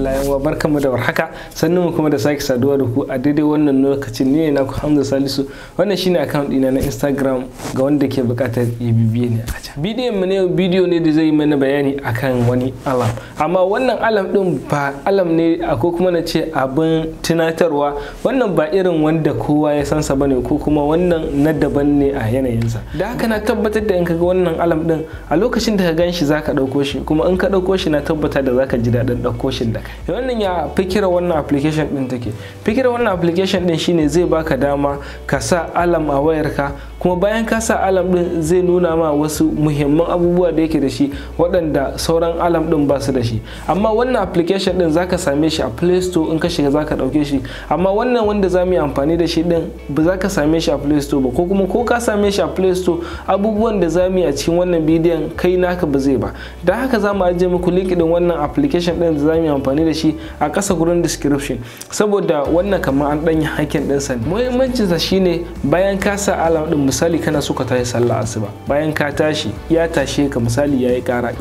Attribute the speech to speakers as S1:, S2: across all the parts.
S1: Alhamdulillah yawa barkanmu da warhaka, sannan mu kuma da sake saduwa da ku a daidai wannan lokacin. Ne na ku Hamza Salisu. Wannan shine account dina na Instagram ga wanda ke bukatar ya bibiye ni a can. Bidiyon mu ne bidiyo ne da zai yi mana bayani akan wani alam. Amma wannan alam din ba alam ne ko kuma na ce abin tunatarwa. Wannan ba irin wanda kowa ya san sa bane ko kuma wannan na daban ne a yanayinsa. Da haka na tabbatar da in kaga wannan alam din a lokacin da ka ganshi zaka dauko shi, kuma in ka dauko shi na tabbata da zaka ji daɗin ɗauko shi da kai. Wannan ya fikira wannan application ɗin take. Fikira wannan application ɗin shine zai baka dama ka sa alam a wayarka, kuma bayan ka sa alam ɗin zai nuna ma wasu muhimman abubuwa da yake da shi waɗanda sauran alam ɗin ba su da shi. Amma wannan application ɗin zaka same shi a Play Store, in ka shiga zaka ɗauke shi. Amma wannan wanda za mu yi amfani da shi ɗin ba za ka same shi a Play Store ba, ko kuma ko ka same shi a Play Store abubuwan da za mu yi a cikin wannan bidiyon kai naka ba zai ba. Da haka za mu ajiye muku link ɗin wannan application ɗin da za mu yi amfani da shi a ƙasa gurin description, saboda wannan kamar an ɗanyi hakin ɗinsa ne. Muhimmancinsa shine bayan ka sa alam ɗin, misali kana so ka tashi sallah asuba, bayan ka tashi ya tashe ka, misali ya yi ƙara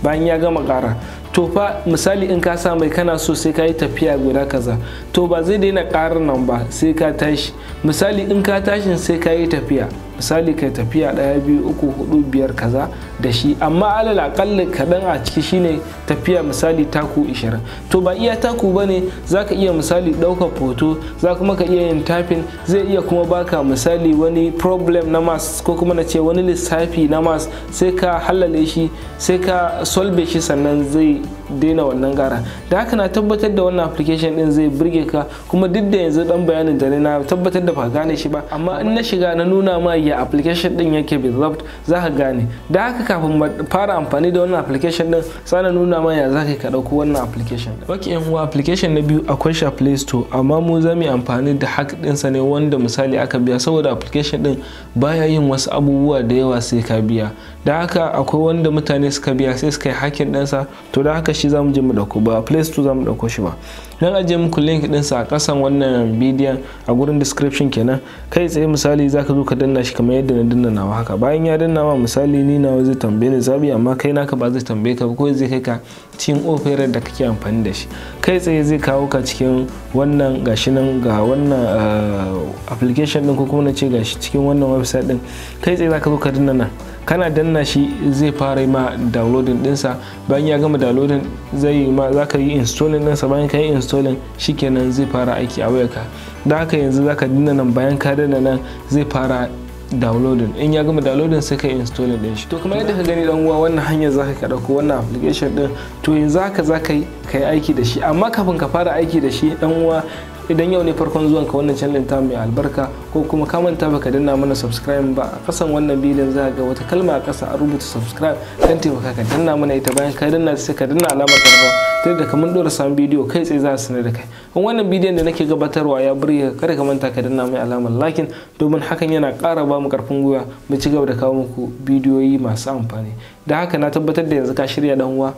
S1: bayan ya gama ƙara, to fa misali in ka sa mai kana so sai ka yi tafiya guda kaza, to ba zai daina ƙarar nan ba sai ka tashi. Misali in ka tashin sai ka yi tafiya, misali kai tafiya 1 2 3 4 5 kaza da shi, amma alal aƙalla kaɗan a ciki shine tafiya misali taku 20. To ba iya taku bane, zaka iya misali ɗaukar foto, za kuma ka iya yin typing, zai iya kuma baka misali wani problem na maths ko kuma na ce wani lissafi na maths, sai ka halale shi, sai ka solve shi, sannan zai daina wannan gara. Da haka na tabbatar da wannan application din zai burge ka, kuma duk da yanzu dan bayanin da na tabbatar da ba gane shi ba, amma in na shiga na nuna ma ya application din yake beloved za ka gane. Da haka kafin fara amfani da wannan application din sana nuna ma ya za ka dauko wannan application din. Ok yan uwa, application na biyu akwai shi a Play Store, amma mu za mu yi amfani da hack ɗinsa ne wanda misali aka biya, saboda application din baya yin wasu abubuwa da yawa sai ka biya. Da haka akwai wanda mutane suka biya sai suka yi hacking ɗinsa, to da haka shi za mu je mu dauko, ba Play Store za mu dauko shi ba. Dan ajiye muku link ɗinsa a ƙasan wannan bidiyon a gurin description kenan. Kai tsaye misali zaka zo ka danna shi kamar yadda na danna nawa haka. Bayan ya danna ma misali ni nawa zai tambaye ni zabi, amma kai naka ba zai tambaye ka ba, ko zai kai ka cikin opera da kake amfani da shi. Kai tsaye zai kawo ka cikin wannan gashi nan ga wannan application din, ko kuma na ce gashi cikin wannan website din. Kai tsaye zaka zo ka danna nan, kana danna shi zai fara yi ma downloading dinsa. Bayan ya gama downloading zai ma zaka yi installing dinsa. Bayan ka yi installing shikenan zai fara aiki a wayarka. Da haka yanzu zaka danna nan, bayan ka danna nan zai fara downloading. In ya gama downloading sai ka installing din shi. To kamar yadda ka gani dan uwa, wannan hanyar zaka ka dauko wannan application din, to yanzu haka zaka yi aiki da shi. Amma kafin ka fara aiki da shi dan uwa, idan yau ne farkon zuwan ka wannan channel ta mai albarka, ko kuma ka manta baka danna mana subscribe ba, a kasan wannan bidiyon za ga wata kalma a kasa a rubuta subscribe, dan taimaka ka danna mana ita. Bayan ka danna sai ka danna alamar karfa, ta yadda kamar dora sabon bidiyo kai tsaye za su sanar da kai. In wannan bidiyon da nake gabatarwa ya burge ka, kada ka manta ka danna mai alamar like, domin hakan yana ƙara ba mu karfin gwiwa mu ci gaba da kawo muku bidiyoyi masu amfani. Da haka na tabbatar da yanzu ka shirya dan uwa,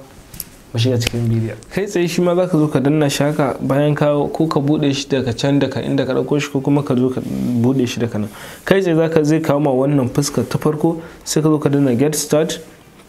S1: mu shiga cikin bidiyo. Kai tsaye shi ma zaka zo ka danna shi haka, bayan ka ko ka bude shi daga can daga inda ka dauko shi, ko kuma ka zo ka bude shi daga nan. Kai tsaye zai kawo ma wannan fuskar ta farko, sai ka zo ka danna get start,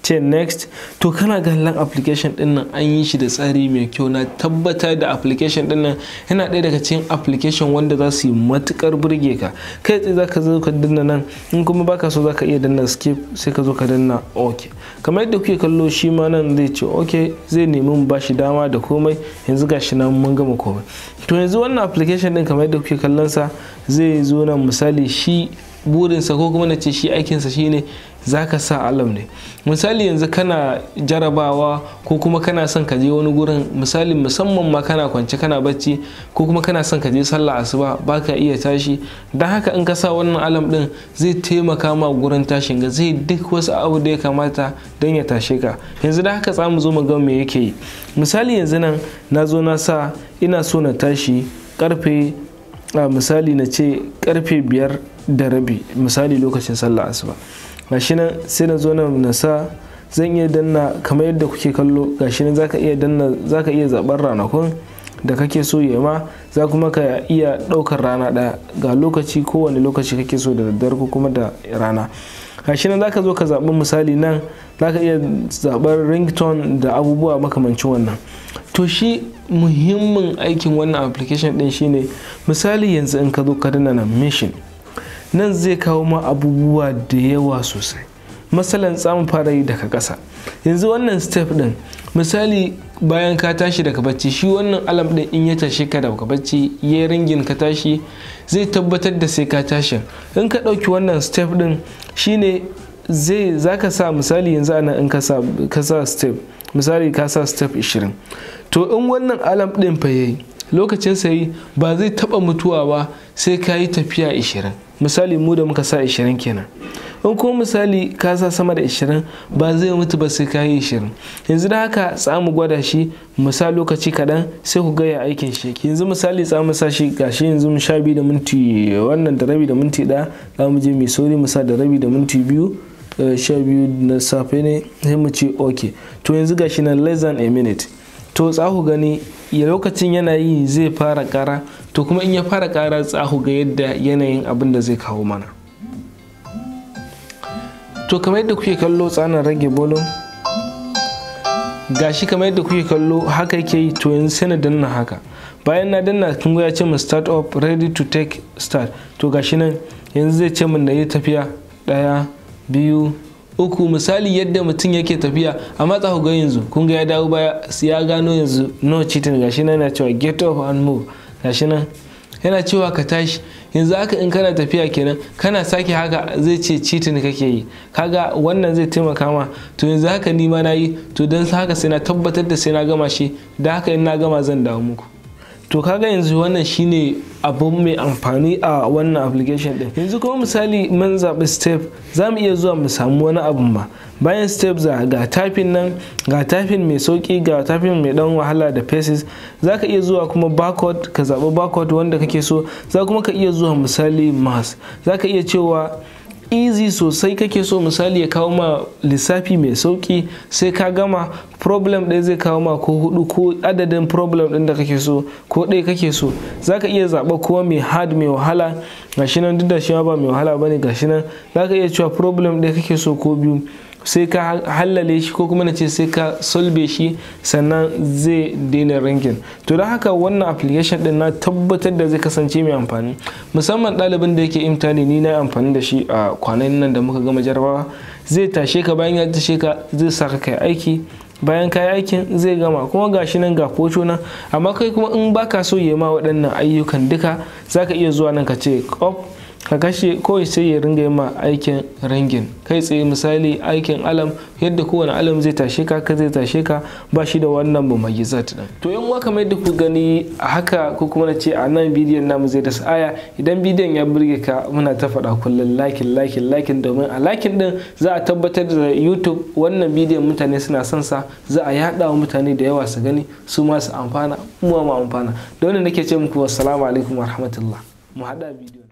S1: ce next. To kana kallon application din nan an yi shi da tsari mai kyau. Na tabbatar da application din nan yana ɗaya daga cikin application wanda za su yi matukar burge ka. Kai tsaye zaka zo ka danna nan, in kuma baka so zaka iya danna skip, sai ka zo ka danna ok. Kamar yadda kuke kallo shi ma nan zai ce ok, zai nemi mu bashi dama da komai. Yanzu gashi nan mun gama komai. To yanzu wannan application din kamar yadda kuke kallon sa, zai zo nan misali shi burinsa ko kuma na ce shi aikinsa shine zaka sa alam ne. Misali yanzu kana jarabawa, ko kuma kana son ka je wani gurin, misali musamman ma kana kwance kana bacci, ko kuma kana son ka je sallah asuba baka iya tashi. Dan haka in ka sa wannan alam din zai taimaka ma gurin tashin ga, zai duk wasu abu da ya kamata dan ya tashe ka. Yanzu da haka za mu zo mu ga me yake yi. Misali yanzu nan na zo na sa ina so na tashi karfe misali na ce karfe 5:30 misali lokacin sallah asuba. Gashi nan sai na zo nan na sa, zan iya danna kamar yadda kuke kallo. Gashi nan zaka iya danna, zaka iya zabar ranakun da kake so ya ma, za kuma ka iya daukar rana daya ga lokaci, kowane lokaci kake so da daddare ko kuma da rana. Gashi nan zaka zo ka zabi misali nan zaka iya zabar ringtone da abubuwa makamancin wannan. to shi muhimmin aikin wannan application din shine misali yanzu in ka zo ka danna nan mission nan zai kawo ma abubuwa da yawa sosai. Masalan tsamu fara yi daga ƙasa. Yanzu wannan step din misali bayan ka tashi daga bacci, shi wannan alam din in ya tashi ka daga bacci ya ringin ka tashi zai tabbatar da sai ka tashi. In ka ɗauki wannan step din shine zaka sa misali yanzu ana in ka sa step misali ka sa step 20, to in wannan alam din fa yayi lokacin sai ba zai taba mutuwa ba sai ka yi tafiya 20. Misali mu da muka sa 20 kenan, in kuma misali ka sa sama da 20 ba zai mutu ba sai ka yi 20. Yanzu da haka tsamu gwada shi misali lokaci kaɗan sai ku ga ya aikin shi. Yanzu misali tsamu sa shi gashi yanzu 12 da minti wannan da rabi da minti 1 za mu je mai sauri mu sa da rabi da minti 2 12 na safe ne sai mu ce okay. To yanzu gashi nan less than a minute, to za ku gani ya lokacin yana yi zai fara kara, to kuma in ya fara kara za ku ga yadda yanayin abin da zai kawo mana. To kamar yadda kuke kallo tsanan rage volume gashi kamar yadda kuke kallo haka yake yi. To yanzu sai na danna haka, bayan na danna kun ga ya ce mu start up ready to take start. To gashi nan yanzu zai ce mun da yi tafiya 1 2 3 misali yadda mutum yake tafiya, amma za ku ga yanzu kun ga ya dawo baya ya gano yanzu no cheating. Gashi nan yana cewa get up and move, gashi nan yana cewa ka tashi. Yanzu haka in kana tafiya kenan kana sake haka zai ce cheating kake yi, kaga wannan zai taimaka ma. To yanzu haka ni ma na yi, to don haka sai na tabbatar da sai na gama shi, da haka in na gama zan dawo muku. To kaga yanzu wannan shine abu mai amfani a wannan application din. Yanzu kuma misali mun zaɓi step, za mu iya zuwa mu samu wani abun ma bayan step ga typing nan, ga typing mai sauki, ga typing mai dan wahala da paces. Za ka iya zuwa kuma barcode, ka zaɓi barcode wanda kake so. Za kuma ka iya zuwa misali math, za ka iya cewa easy sosai kake so misali ya kawo ma lissafi mai sauki sai ka gama. Problem ɗaya zai kawo ma ko 4 ko adadin problem ɗin da kake so ko ɗaya kake so. Za ka iya zaɓa kuma mai hard mai wahala, gashi nan duk da shi ba mai wahala bane gashi nan. Za ka iya cewa problem ɗaya kake so ko 2 sai ka hallale shi ko kuma na ce sai ka solve shi sannan zai daina rankin. To da haka wannan application din na tabbatar da zai kasance mai amfani, musamman ɗalibin da yake imtani. Ni na amfani da shi a kwanan nan da muka gama jarabawa. Zai tashe ka, bayan ya tashe ka zai saka kai aiki, bayan kayi aikin zai gama kuma gashi nan ga foto nan. Amma kai kuma in baka so ya ma waɗannan ayyukan duka zaka iya zuwa nan ka ce off, ka kashe kawai sai ya ringa yi ma aikin ringin kai tsaye. Misali aikin alam, yadda kowane alam zai tashe ka zai tashe ka, ba shi da wannan bumagizat din. To yan uwa kamar yadda ku gani a haka ko kuma na ce a nan bidiyon namu zai da aya. Idan bidiyon ya burge ka muna ta faɗa kullum like domin a like din za a tabbatar da YouTube wannan bidiyon mutane suna son sa, za a yaɗa wa mutane da yawa su gani su ma su amfana mu ma amfana. Da wannan nake ce muku assalamu alaikum warahmatullah, mu haɗa bidiyo.